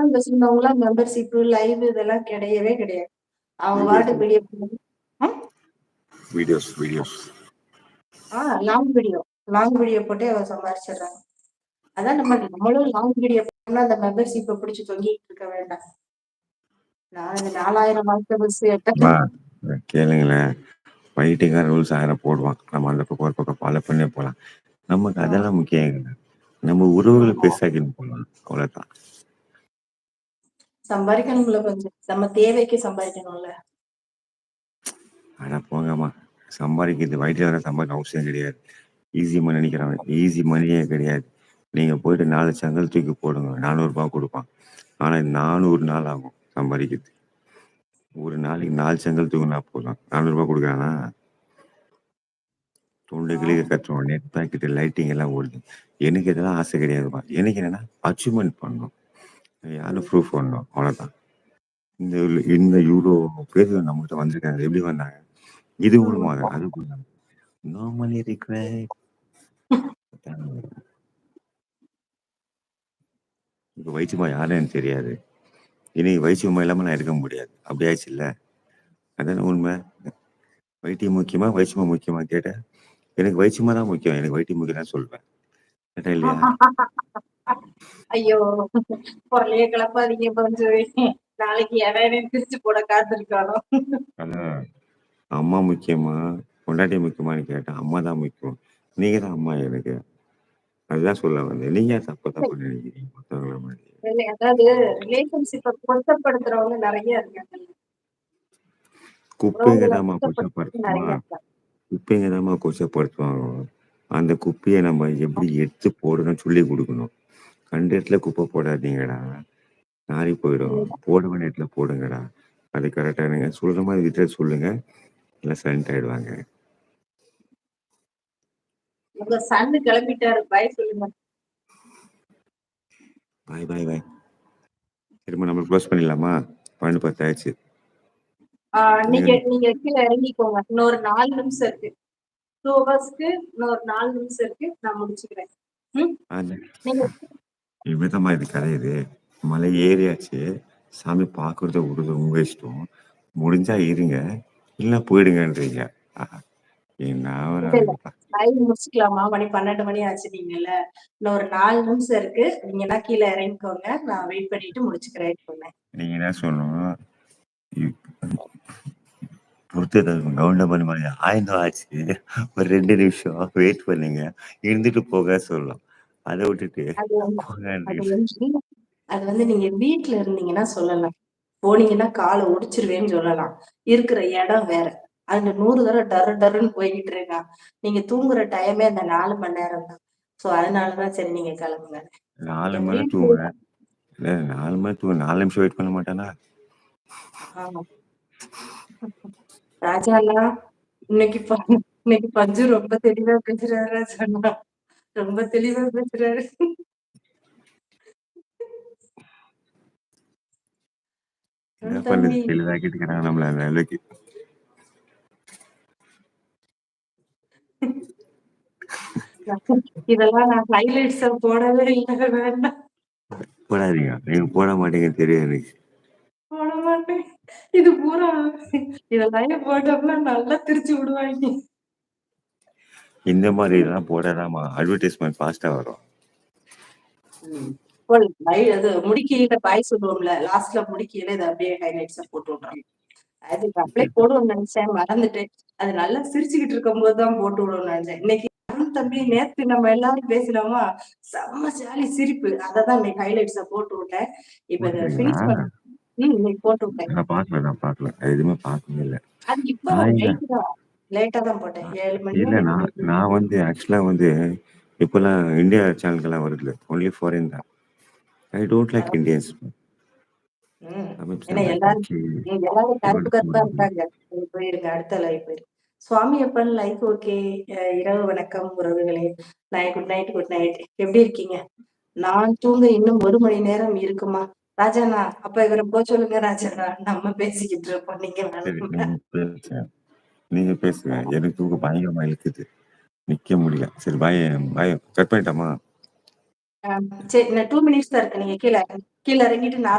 Channel வச்சிருந்தவங்கலாம் membership, live இதெல்லாம் கிடையவே கிடையாது. அவங்க வீடியோஸ் பாட்டுக்கு வீடியோ போடுறது. Videos long video. Long video போட்டே சம்பாரிச்சிடுறாங்க. அதான் நம்மளும் லாங் வீடியோ போட்டோம்னா அந்த மெம்பர்ஷிப்ப பிடிச்சு தொங்கிட்டு இருக்க வேண்டாம். நான் இந்த 4000 வாட்சபிள்ஸ் கேளுங்களேன். பைட்டிக்கார ரூல்ஸ் 1000 போடுவான். நம்ம அந்த பக்கம் ஒரு பக்கம் ஃபாலோ பண்ணே போலாம். நமக்கு அதெல்லாம் முக்கியம் இல்லை. நம்ம உறவுகளை பெருசாக்கின்னு போகலாம். அவ்வளவுதான். சம்பாதிக்கணும்ல கொஞ்சம். நம்ம தேவைக்கு சம்பாதிக்கணும்ல. ஆனா போங்கம்மா, சம்பாதிக்கிறது வயிற்றுல வர சம்பாதிக்க அவசியம் கிடையாது. ஈஸி மணி நினைக்கிறாங்க. ஈஸி மணியே கிடையாது. நீங்க போயிட்டு 4 செங்கல் தூக்கி போடுங்க, 400 ரூபாய் கொடுப்பான். ஆனா 400 நாள் ஆகும் சம்பாதிக்கிறது. ஒரு நாளைக்கு 4 செங்கல் தூக்குனா போதும், 400 ரூபாய் கொடுக்குறானா? தொண்டைகளே கத்துவோம். நெட் பேக்கெட் லைட்டிங் எல்லாம் ஓடுது. எனக்கு இதெல்லாம் ஆசை கிடையாதுப்பா. எனக்கு என்னன்னா அச்சீவ்மெண்ட் பண்ணணும். யாரும் ப்ரூஃப் பண்ணணும், அவ்வளவுதான். இந்த யூரோ பேர் நம்மகிட்ட வந்திருக்காங்க. எப்படி வந்தாங்க? இது மூலமாக அது நார்மலி ரிக்வெஸ்ட். இப்ப வைத்தியமா யாரும் எனக்கு தெரியாது. இன்னைக்கு வைத்தியமா இல்லாம நான் இருக்க முடியாது. அப்படி ஆயிடுச்சு இல்ல. அதான உண்மை. வைத்தியம் முக்கியமா வைத்தியமா முக்கியமா கேட்ட, எனக்கு வைத்தியமா தான் முக்கியம். எனக்கு வைத்தியம் முக்கியம் தான் சொல்வேன். கேட்டா இல்லையா? ஐயோ, பொருளையே கிளப்பாதீங்க கொஞ்சம். நாளைக்கு இடையில பிரிச்சு போட காத்திருக்கானோ. அம்மா முக்கியமா பொண்டாட்டி முக்கியமானு கேட்டா அம்மா தான் முக்கியம். நீங்க தான் அம்மா எனக்கு. அதுதான் சொல்ல வந்தேன். நீங்க தப்பு நினைக்கிறீங்க மத்தவங்கள மாதிரி. அதாவது ரிலேஷன்ஷிப்பை கொச்சப்படுத்துறவங்க நிறைய இருக்காங்க. குப்பைங்க தாமா கொச்சப்படுத்துமா? குப்பைங்க தாமா கொச்சப்படுத்துவாங்க. அந்த குப்பையை நம்ம எப்படி எடுத்து போடணும்னு சொல்லி கொடுக்கணும். கண்ட இடத்துல குப்பை போடாதீங்கடா, நாரி போயிடும். போட வேண்டிய இடத்துல போடுங்கடா. அது கரெக்டா நீங்க சொல்ற மாதிரி கிட்ட சொல்லுங்க, இல்ல சைலண்ட் ஆயிடுவாங்க. உங்க சன் கிளம்பிட்டாரு. பாய் சொல்லுங்க. பாய். திரும்ப நம்ம க்ளோஸ் பண்ணிடலாமா? 12:10 ஆயிடுச்சு. நீங்க கீழே இறங்கிக்கோங்க. இன்னொரு 4 நிமிஷம் இருக்கு. 2 ஹவர்ஸ்க்கு இன்னொரு 4 நிமிஷம் இருக்கு. நான் முடிச்சுக்கிறேன். இப்படித்தம்மா இது கதை. இது மலை ஏறியாச்சு. சாமி பாக்குறத விடுறது உங்க இஷ்டம். முடிஞ்சா இருங்க, இல்ல போயிடுங்கன்றீங்க. முடிச்சுக்கலாமா? மணி 12 மணி ஆச்சுட்டீங்கல்ல. இன்னொரு 4 நிமிஷம் இருக்கு. நீங்கன்னா கீழே இறங்கிக்கோங்க. நான் வெயிட் பண்ணிட்டு முடிச்சுக்கிறேன். நீங்க என்ன சொல்லணும்? கவுண்டமணி மணி ஆயிரம் ஆச்சு, ஒரு 2 நிமிஷம் வெயிட் பண்ணுங்க, இருந்துட்டு போக சொல்லலாம். அதை விட்டுட்டு அது வந்து நீங்க வீட்டுல இருந்தீங்கன்னா சொல்லலாம். போனீங்கன்னா காலை ஒடிச்சிருவேன்னு சொல்லலாம். இருக்கிற இடம் வேற. அங்க 100 தடவை டரு டருன்னு போய்கிட்டு இருக்கான். நீங்க தூங்குற டைமே அந்த 4 மணி நேரம் தான். சோ அதனாலதான் சரி நீங்க கிளம்புங்க. 4 மணி தூங்குறேன். 4 மணி தூங்க 4 நிமிஷம் வெயிட் பண்ண மாட்டானா? ராஜாண்ணா, இன்னைக்கு பஞ்சு ரொம்ப தெளிவா பேசுறாரு. ராஜாண்ணா ரொம்ப தெளிவா பேசுறாரு. என்ன பண்றது, தெளிவாக்கிட்டுக்கிறாங்க நம்மள அந்த அளவுக்கு. இதெல்லாம் நான் ஹைலைட்ஸ் போடவே இல்லை. வேண்டாம், போடாதீங்க. நீங்க போட மாட்டீங்க தெரியும் எனக்கு. போட மாட்டேன். இது பூரா இதெல்லாம் போட்டோம்னா நல்லா திருச்சி விடுவாங்க. இந்த மாதிரி இதெல்லாம் போடாதாமா அட்வர்டைஸ்மெண்ட் ஃபாஸ்டா வரும். அது முடிக்கையில பாய் சொல்லுவோம்ல, லாஸ்ட்ல முடிக்கையில இதை அப்படியே ஹைலைட்ஸா போட்டு விடுறாங்க. அது அப்படியே போடுவோம்னு நினைச்சேன், மறந்துட்டு. அது நல்லா சிரிச்சுக்கிட்டு இருக்கும் போதுதான் போட்டு விடுவோம்னு நினைச்சேன். இன்னைக்கு தம்பி நேத்து நம்ம எல்லாரும் பேசினோமா, செம்ம ஜாலி சிரிப்பு. அததான் இன்னைக்கு ஹைலைட்ஸா போட்டு விட்டேன். இப்ப இதை பினிஷ் பண்ண இன்னைக்கு போட்டு விட்டேன். நான் பார்க்கல, எதுவுமே பார்க்கவே இல்லை. அது இப்போ லேட்டா தான் போட்டேன். 7 மணி. இல்ல, நான் வந்து ஆக்சுவலா வந்து இப்பெல்லாம் இந்தியா சேனல்கெல்லாம் வருது, ஒன்லி ஃபாரின் தான். I don't like Indians. எல்லாரும் கருப்பு கருப்பா இருக்காங்க. போயிருங்க, அடுத்த லைவ் போயிரு. சுவாமி அப்பன் லைஃப் ஓகே. இரவு வணக்கம் உறவுகளே. Good night. எப்படி இருக்கீங்க? நான் தூங்க இன்னும் 1 மணி நேரம் இருக்குமா? ராஜாண்ணா, அப்ப இவரை போக சொல்லுங்க. ராஜாண்ணா, நம்ம பேசிக்கிட்டு இருப்போம். நீங்க பேசுங்க. எனக்கு தூக்க பயங்கரமா இழுக்குது, நிக்க முடியல. சரி பாய் கட் பண்ணிட்டோமா? சரி, 2 மினிட்ஸ் தான் இருக்கு. நீங்க கீழே இறங்கிட்டு நான்